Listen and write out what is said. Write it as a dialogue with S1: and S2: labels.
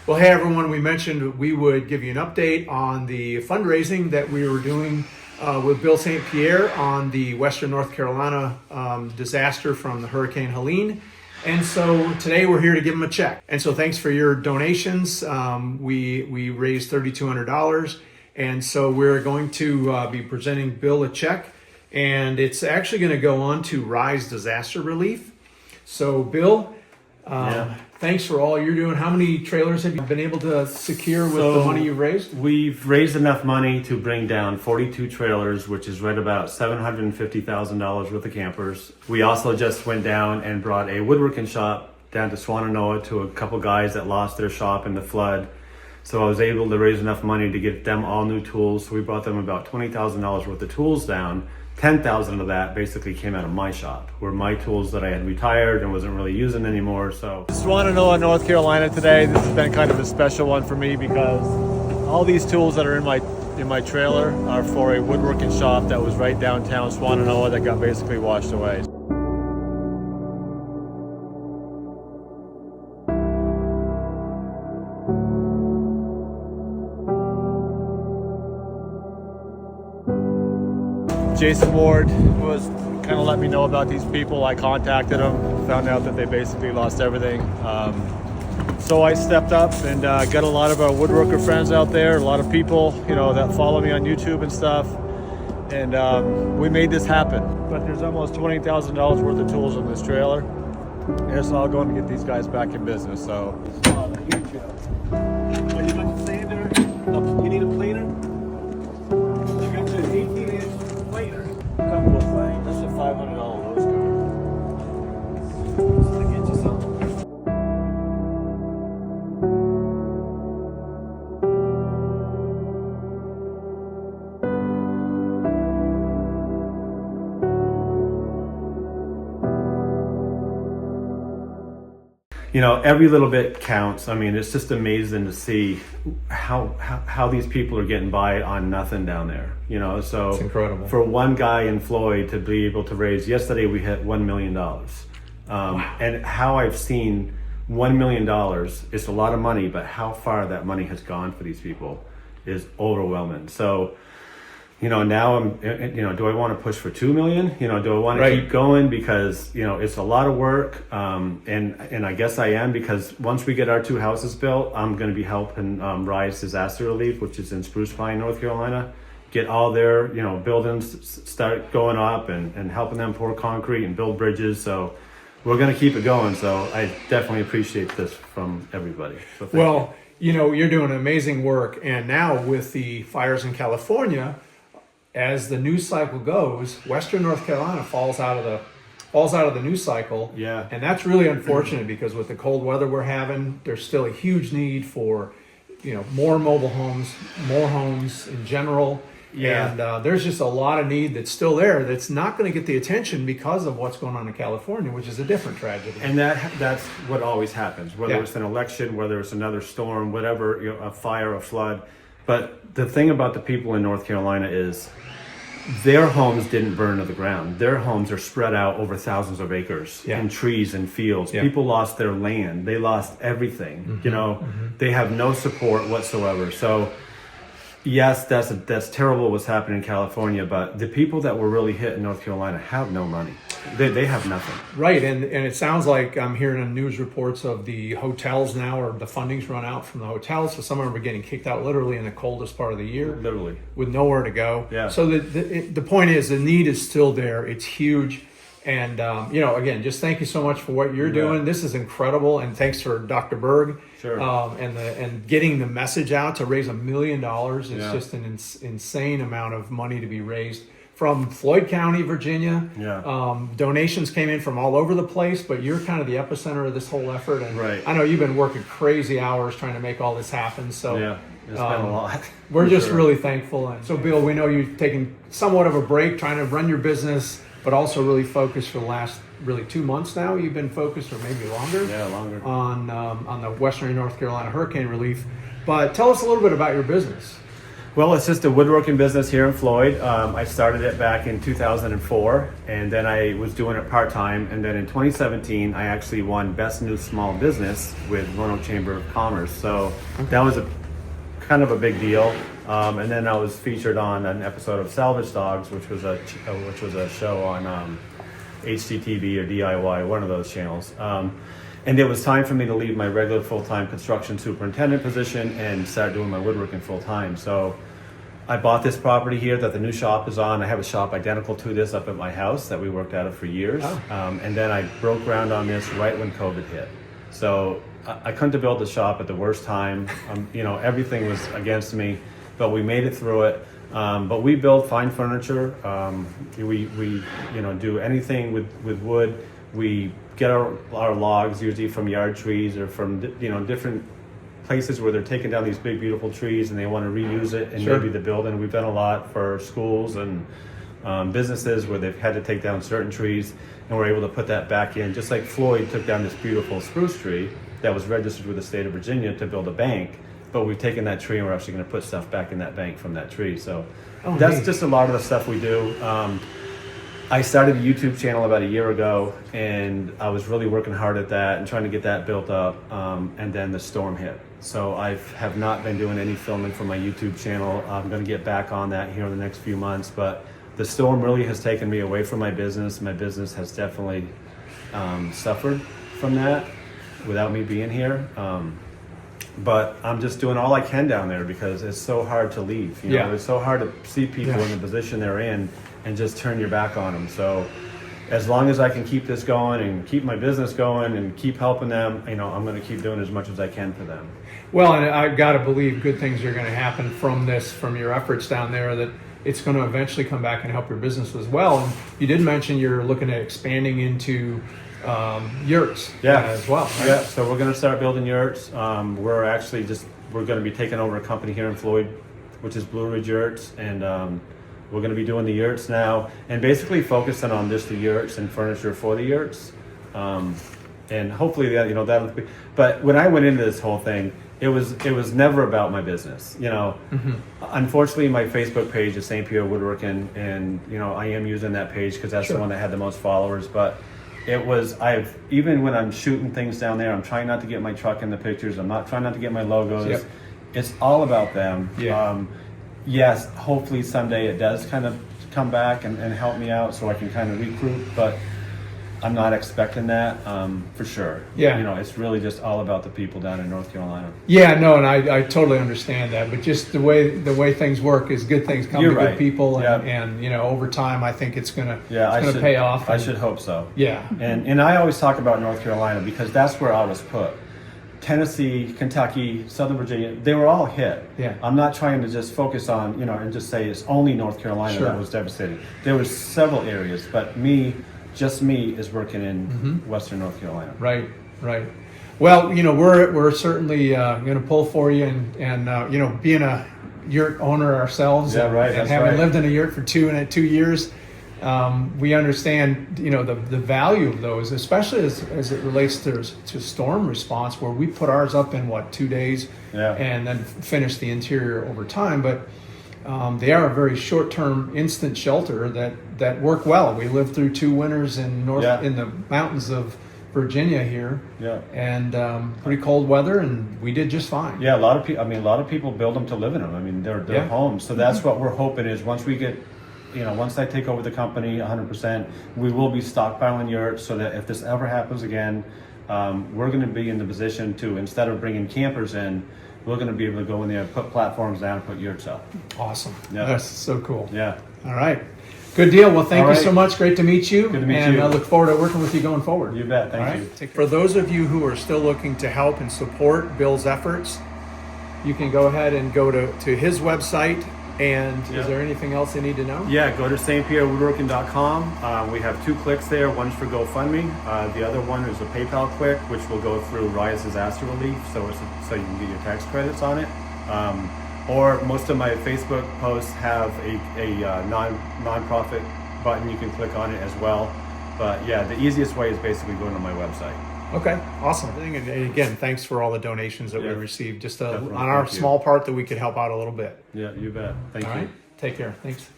S1: Well, hey everyone, we mentioned we would give you an update on the fundraising that we were doing with Bill St. Pierre on the Western North Carolina disaster from the Hurricane Helene. And so today we're here to give him a check. And so thanks for your donations. We raised $3,200. And so we're going to be presenting Bill a check. And it's actually going to go on to Rise Disaster Relief. So Bill, thanks for all you're doing. How many trailers have you been able to secure with the money you've raised?
S2: We've raised enough money to bring down 42 trailers, which is right about $750,000 worth of campers. We also just went down and brought a woodworking shop down to Swannanoa to a couple guys that lost their shop in the flood. So I was able to raise enough money to get them all new tools. So we brought them about $20,000 worth of tools down. 10,000 of that basically came out of my shop, were my tools that I had retired and wasn't really using anymore. So
S3: Swannanoa, North Carolina today. This has been kind of a special one for me because all these tools that are in my trailer are for a woodworking shop that was right downtown Swannanoa that got basically washed away. Jason Ward was kind of let me know about these people. I contacted them, found out that they basically lost everything. So I stepped up and got a lot of our woodworker friends out there, a lot of people, that follow me on YouTube and stuff. And we made this happen. But there's almost $20,000 worth of tools in this trailer. And it's all going to get these guys back in business. So it's a huge job. What you got to say there? You need a planer? You got the 18-inch planer. Couple of things. That's a $500 Lowe's card. So to get you something.
S2: Every little bit counts. I mean, it's just amazing to see how these people are getting by on nothing down there. So
S1: it's incredible.
S2: For one guy in Floyd to be able to raise, yesterday we hit $1 million. Wow. And how I've seen $1 million, it's a lot of money, but how far that money has gone for these people is overwhelming. So now I'm, do I want to push for 2 million? Do I want to keep going? Because, it's a lot of work. And I guess I am, because once we get our 2 houses built, I'm going to be helping Rise Disaster Relief, which is in Spruce Pine, North Carolina, get all their, buildings start going up and helping them pour concrete and build bridges. So we're going to keep it going. So I definitely appreciate this from everybody. So thank you.
S1: You're doing amazing work. And now with the fires in California, as the news cycle goes, Western North Carolina falls out of the news cycle.
S2: Yeah.
S1: And that's really unfortunate because with the cold weather we're having, there's still a huge need for, more mobile homes, more homes in general.
S2: Yeah.
S1: And there's just a lot of need that's still there that's not going to get the attention because of what's going on in California, which is a different tragedy.
S2: And that's what always happens, whether it's an election, whether it's another storm, whatever, a fire, a flood. But the thing about the people in North Carolina is their homes didn't burn to the ground. Their homes are spread out over thousands of acres in trees and fields. Yeah. People lost their land. They lost everything. They have no support whatsoever. So yes, that's terrible what's happening in California, but the people that were really hit in North Carolina have no money. They have nothing.
S1: Right, and it sounds like I'm hearing in news reports of the hotels now, or the funding's run out from the hotels, so some of them are getting kicked out literally in the coldest part of the year.
S2: Literally. With
S1: nowhere to go.
S2: Yeah.
S1: So the point is, the need is still there. It's huge. And, again, just thank you so much for what you're doing. This is incredible. And thanks for Dr. Berg.
S2: Sure.
S1: And getting the message out to raise $1 million is just an insane amount of money to be raised from Floyd County, Virginia.
S2: Yeah.
S1: Donations came in from all over the place, but you're kind of the epicenter of this whole effort. And
S2: right.
S1: I know you've been working crazy hours trying to make all this happen. So
S2: yeah, it's been a lot.
S1: We're just really thankful. And so, Bill, we know you've taken somewhat of a break trying to run your business, but also really focused for the last 2 months now. You've been focused, or maybe longer.
S2: Yeah, longer.
S1: On the Western North Carolina hurricane relief. But tell us a little bit about your business.
S2: Well, it's just a woodworking business here in Floyd. I started it back in 2004, and then I was doing it part-time. And then in 2017, I actually won Best New Small Business with Roanoke Chamber of Commerce. So that was a kind of a big deal. And then I was featured on an episode of Salvage Dogs, which was a show on HGTV or DIY, one of those channels. And it was time for me to leave my regular full-time construction superintendent position and start doing my woodworking full-time. So I bought this property here that the new shop is on. I have a shop identical to this up at my house that we worked out of for years. And then I broke ground on this right when COVID hit. So I couldn't have built the shop at the worst time. Everything was against me, but we made it through it. But we build fine furniture. We do anything with wood. We get our logs usually from yard trees or from different places where they're taking down these big beautiful trees and they want to reuse it and maybe the building. We've done a lot for schools and businesses where they've had to take down certain trees, and we're able to put that back in. Just like Floyd took down this beautiful spruce tree that was registered with the state of Virginia to build a bank, but we've taken that tree and we're actually going to put stuff back in that bank from that tree. So that's just a lot of the stuff we do. I started a YouTube channel about a year ago, and I was really working hard at that and trying to get that built up, and then the storm hit. So I have not been doing any filming for my YouTube channel. I'm going to get back on that here in the next few months, but the storm really has taken me away from my business. My business has definitely suffered from that without me being here. But I'm just doing all I can down there because it's so hard to leave. It's so hard to see people in the position they're in and just turn your back on them. So as long as I can keep this going and keep my business going and keep helping them, I'm going to keep doing as much as I can for them.
S1: Well, and I've got to believe good things are going to happen from your efforts down there, that it's going to eventually come back and help your business as well. And you did mention you're looking at expanding into yurts as well, right?
S2: Yeah, so we're going to start building yurts. We're going to be taking over a company here in Floyd, which is Blue Ridge Yurts, and we're going to be doing the yurts now and basically focusing on just the yurts and furniture for the yurts. And hopefully that'll be, but when I went into this whole thing, it was never about my business. Unfortunately, my Facebook page is St. Pierre Woodworking, and I am using that page because that's the one that had the most followers. But even when I'm shooting things down there, I'm trying not to get my truck in the pictures. I'm not trying not to get my logos.
S1: Yep.
S2: It's all about them.
S1: Yeah.
S2: Yes, hopefully someday it does kind of come back and help me out so I can kind of recruit, but I'm not expecting that for sure.
S1: Yeah.
S2: It's really just all about the people down in North Carolina.
S1: Yeah, no, and I totally understand that. But just the way things work is good things come to good people, and over time I think it's gonna pay off.
S2: I should hope so.
S1: Yeah.
S2: And I always talk about North Carolina because that's where I was put. Tennessee, Kentucky, Southern Virginia, they were all hit.
S1: Yeah.
S2: I'm not trying to just focus on, and just say it's only North Carolina that was devastated. There was several areas, but just me is working in Western North Carolina.
S1: Right. Well, we're certainly going to pull for you, and being a yurt owner ourselves, and having lived in a yurt for 2 years, we understand the value of those, especially as it relates to storm response, where we put ours up in 2 days, and then finish the interior over time. But they are a very short-term instant shelter that work well. We lived through 2 winters in the mountains of Virginia here, and pretty cold weather, and we did just fine.
S2: Yeah, a lot of people build them to live in them. I mean, they're homes. So that's what we're hoping is once we get, once I take over the company 100%, we will be stockpiling yurts so that if this ever happens again, we're going to be in the position to, instead of bringing campers in, we're going to be able to go in there, put platforms down, and put yurts up.
S1: Awesome.
S2: Yeah.
S1: That's so cool.
S2: Yeah.
S1: All right. Good deal. Well, thank you so much. Great to meet you.
S2: Good to meet you.
S1: And I look forward to working with you going forward.
S2: You bet. Thank you.
S1: For those of you who are still looking to help and support Bill's efforts, you can go ahead and go to his website. And is there anything else they need to know?
S2: Yeah, go to stpierwoodworking.com. We have 2 clicks there. One's for GoFundMe. The other one is a PayPal click, which will go through Riot's disaster relief, so you can get your tax credits on it. Or most of my Facebook posts have a non-profit button. You can click on it as well. But yeah, the easiest way is basically going to my website.
S1: Okay, awesome. And again, thanks for all the donations that we
S2: Yeah.
S1: received. Just
S2: Definitely,
S1: on our
S2: thank you.
S1: small part that we could help out a little bit.
S2: Yeah, you bet. Thank
S1: All
S2: you.
S1: right, take care. Thanks.